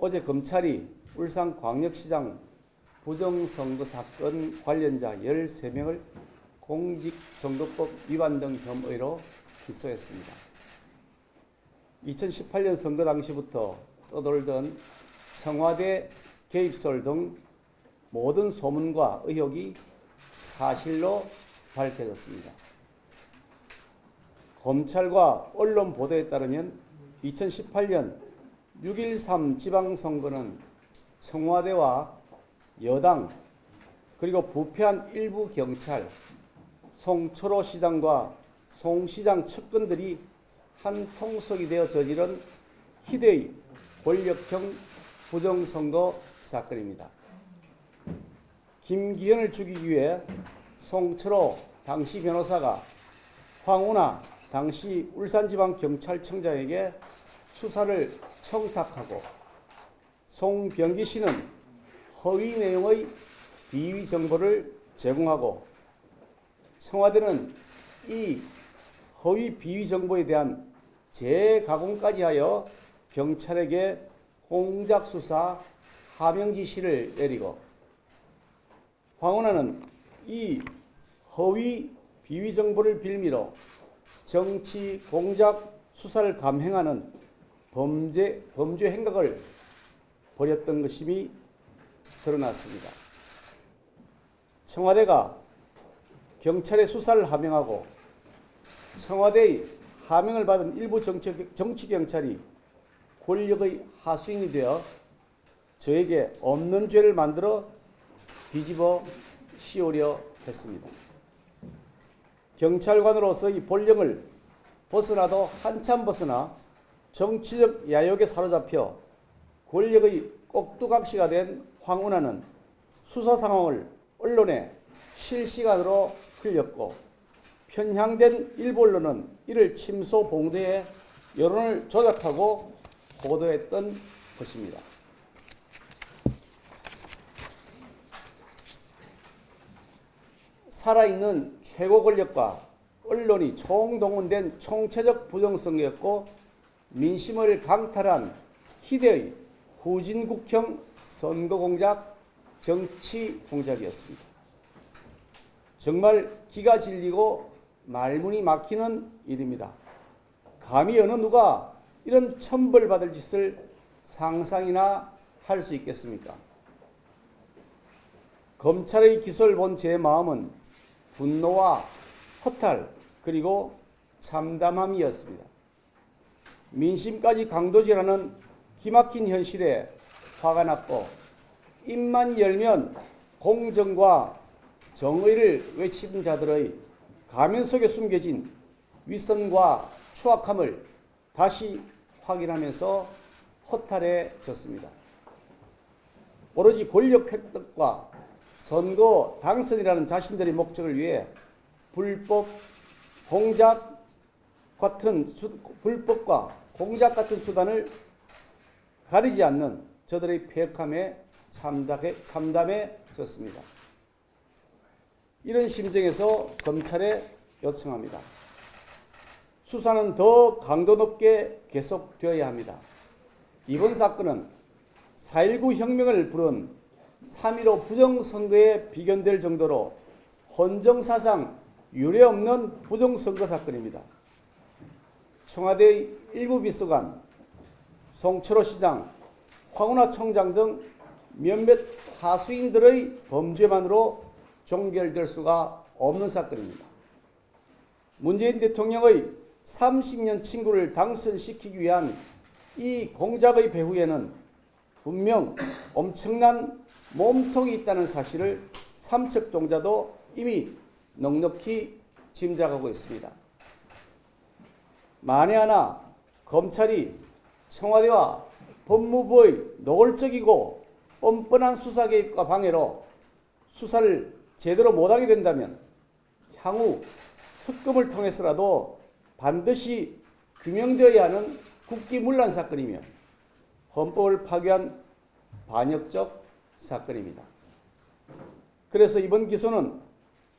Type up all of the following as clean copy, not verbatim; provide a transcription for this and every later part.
어제 검찰이 울산광역시장 부정선거 사건 관련자 13명을 공직선거법 위반 등 혐의로 기소했습니다. 2018년 선거 당시부터 떠돌던 청와대 개입설 등 모든 소문과 의혹이 사실로 밝혀졌습니다. 검찰과 언론 보도에 따르면 2018년 6.13 지방선거는 청와대와 여당 그리고 부패한 일부 경찰, 송철호 시장과 송 시장 측근들이 한 통속이 되어 저지른 희대의 권력형 부정선거 사건입니다. 김기현을 죽이기 위해 송철호 당시 변호사가 황운하 당시 울산지방경찰청장에게 수사를 청탁하고 송병기 씨는 허위 내용의 비위 정보를 제공하고 청와대는 이 허위 비위 정보에 대한 재가공까지 하여 경찰에게 공작 수사 하명 지시를 내리고 황운하는 이 허위 비위 정보를 빌미로 정치 공작 수사를 감행하는 범죄 행각을 벌였던 것임이 드러났습니다. 청와대가 경찰의 수사를 하명하고 청와대의 하명을 받은 일부 정치경찰이 권력의 하수인이 되어 저에게 없는 죄를 만들어 뒤집어 씌우려 했습니다. 경찰관으로서의 본령을 벗어나도 한참 벗어나 정치적 야욕에 사로잡혀 권력의 꼭두각시가 된 황운하는 수사 상황을 언론에 실시간으로 흘렸고 편향된 일부 언론은 이를 침소봉대해 여론을 조작하고 보도했던 것입니다. 살아있는 최고 권력과 언론이 총동원된 총체적 부정선거였고 민심을 강탈한 희대의 후진국형 선거공작, 정치공작이었습니다. 정말 기가 질리고 말문이 막히는 일입니다. 감히 어느 누가 이런 천벌받을 짓을 상상이나 할 수 있겠습니까? 검찰의 기소를 본 제 마음은 분노와 허탈 그리고 참담함이었습니다. 민심까지 강도질하는 기막힌 현실에 화가 났고 입만 열면 공정과 정의를 외치는 자들의 가면 속에 숨겨진 위선과 추악함을 다시 확인하면서 허탈해졌습니다. 오로지 권력 획득과 선거 당선이라는 자신들의 목적을 위해 불법과 공작 같은 수단을 가리지 않는 저들의 폐역함에 참담해졌습니다. 이런 심정에서 검찰에 요청합니다. 수사는 더 강도 높게 계속되어야 합니다. 이번 사건은 4.19 혁명을 부른 3.15 부정선거에 비견될 정도로 헌정사상 유례없는 부정선거 사건입니다. 청와대의 일부 비서관, 송철호 시장, 황운하 청장 등 몇몇 하수인들의 범죄만으로 종결될 수가 없는 사건입니다. 문재인 대통령의 30년 친구를 당선시키기 위한 이 공작의 배후에는 분명 엄청난 몸통이 있다는 사실을 삼척동자도 이미 넉넉히 짐작하고 있습니다. 만에 하나 검찰이 청와대와 법무부의 노골적이고 뻔뻔한 수사 개입과 방해로 수사를 제대로 못하게 된다면 향후 특검을 통해서라도 반드시 규명되어야 하는 국기문란 사건이며 헌법을 파괴한 반역적 사건입니다. 그래서 이번 기소는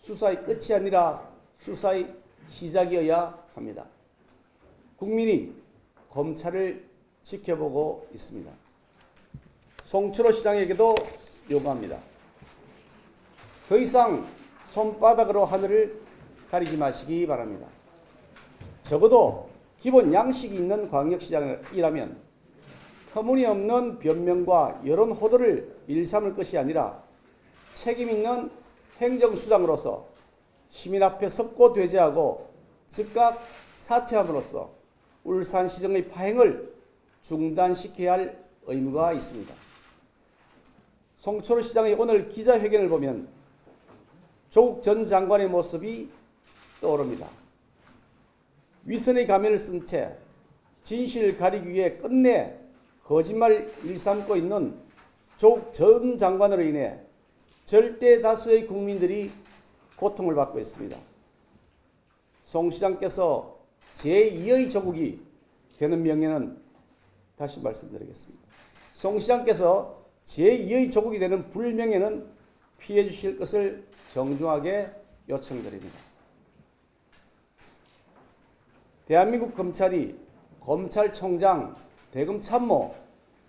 수사의 끝이 아니라 수사의 시작이어야 합니다. 국민이 검찰을 지켜보고 있습니다. 송철호 시장에게도 요구합니다. 더 이상 손바닥으로 하늘을 가리지 마시기 바랍니다. 적어도 기본 양식이 있는 광역시장이라면 터무니없는 변명과 여론 호도를 일삼을 것이 아니라 책임 있는 행정수장으로서 시민 앞에 섭고 배제하고 즉각 사퇴함으로써 울산시정의 파행을 중단시켜야 할 의무가 있습니다. 송철호 시장의 오늘 기자회견을 보면 조국 전 장관의 모습이 떠오릅니다. 위선의 가면을 쓴 채 진실을 가리기 위해 끝내 거짓말 일삼고 있는 조국 전 장관으로 인해 절대 다수의 국민들이 고통을 받고 있습니다. 송 시장께서 제2의 조국이 되는 명예는 다시 말씀드리겠습니다. 송 시장께서 제2의 조국이 되는 불명예는 피해 주실 것을 정중하게 요청드립니다. 대한민국 검찰이 검찰총장, 대검참모,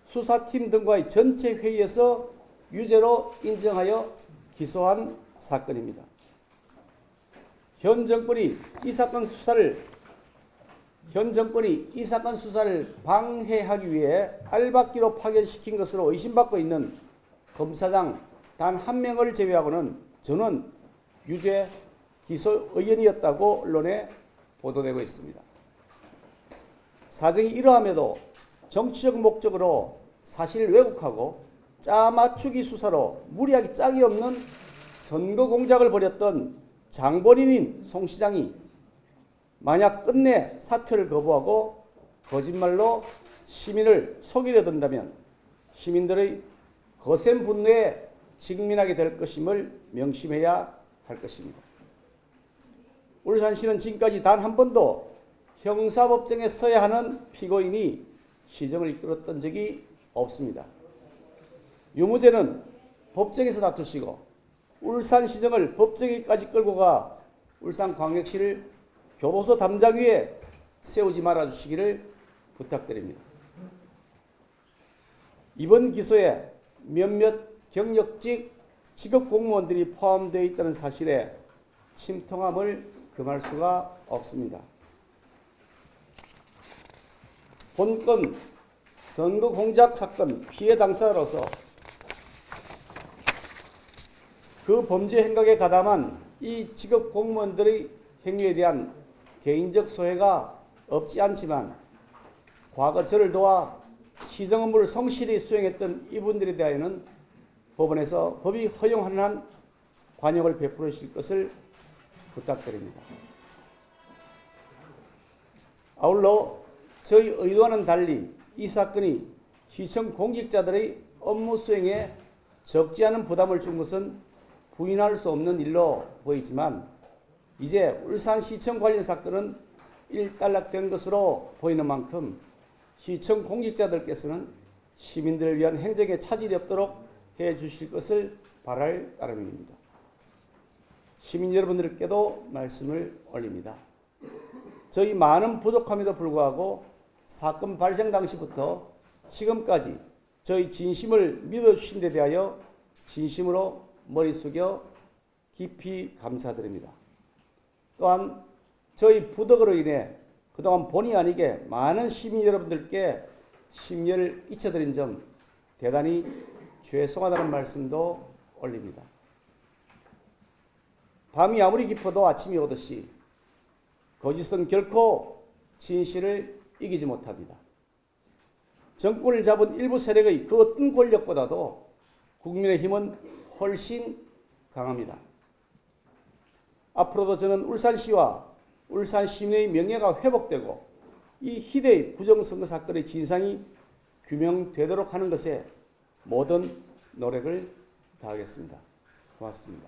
수사팀 등과의 전체 회의에서 유죄로 인정하여 기소한 사건입니다. 현 정권이 이 사건 수사를 방해하기 위해 알박기로 파견시킨 것으로 의심받고 있는 검사장 단 한 명을 제외하고는 저는 유죄 기소 의견이었다고 언론에 보도되고 있습니다. 사정이 이러함에도 정치적 목적으로 사실을 왜곡하고 짜맞추기 수사로 무리하기 짝이 없는 선거 공작을 벌였던 장본인인 송 시장이 만약 끝내 사퇴를 거부하고 거짓말로 시민을 속이려 든다면 시민들의 거센 분노에 직면하게 될 것임을 명심해야 할 것입니다. 울산시는 지금까지 단 한 번도 형사법정에 서야 하는 피고인이 시정을 이끌었던 적이 없습니다. 유무죄는 법정에서 다투시고 울산시정을 법정에까지 끌고 가 울산광역시를 교도소 담장 위에 세우지 말아주시기를 부탁드립니다. 이번 기소에 몇몇 경력직 직업 공무원들이 포함되어 있다는 사실에 침통함을 금할 수가 없습니다. 본건 선거 공작 사건 피해 당사자로서 그 범죄 행각에 가담한 이 직업 공무원들의 행위에 대한 개인적 소회가 없지 않지만 과거 저를 도와 시정 업무를 성실히 수행했던 이분들에 대하여는 법원에서 법이 허용하는 한 관용을 베풀어 주실 것을 부탁드립니다. 아울러 저희 의도와는 달리 이 사건이 시청 공직자들의 업무 수행에 적지 않은 부담을 준 것은 부인할 수 없는 일로 보이지만 이제 울산시청 관련 사건은 일단락된 것으로 보이는 만큼 시청 공직자들께서는 시민들을 위한 행정에 차질이 없도록 해주실 것을 바랄 따름입니다. 시민 여러분들께도 말씀을 올립니다. 저희 많은 부족함에도 불구하고 사건 발생 당시부터 지금까지 저희 진심을 믿어주신 데 대하여 진심으로 머리 숙여 깊이 감사드립니다. 또한 저희 부덕으로 인해 그동안 본의 아니게 많은 시민 여러분들께 심려를 끼쳐드린 점 대단히 죄송하다는 말씀도 올립니다. 밤이 아무리 깊어도 아침이 오듯이 거짓은 결코 진실을 이기지 못합니다. 정권을 잡은 일부 세력의 그 어떤 권력보다도 국민의 힘은 훨씬 강합니다. 앞으로도 저는 울산시와 울산 시민의 명예가 회복되고 이 희대의 부정선거 사건의 진상이 규명되도록 하는 것에 모든 노력을 다하겠습니다. 고맙습니다.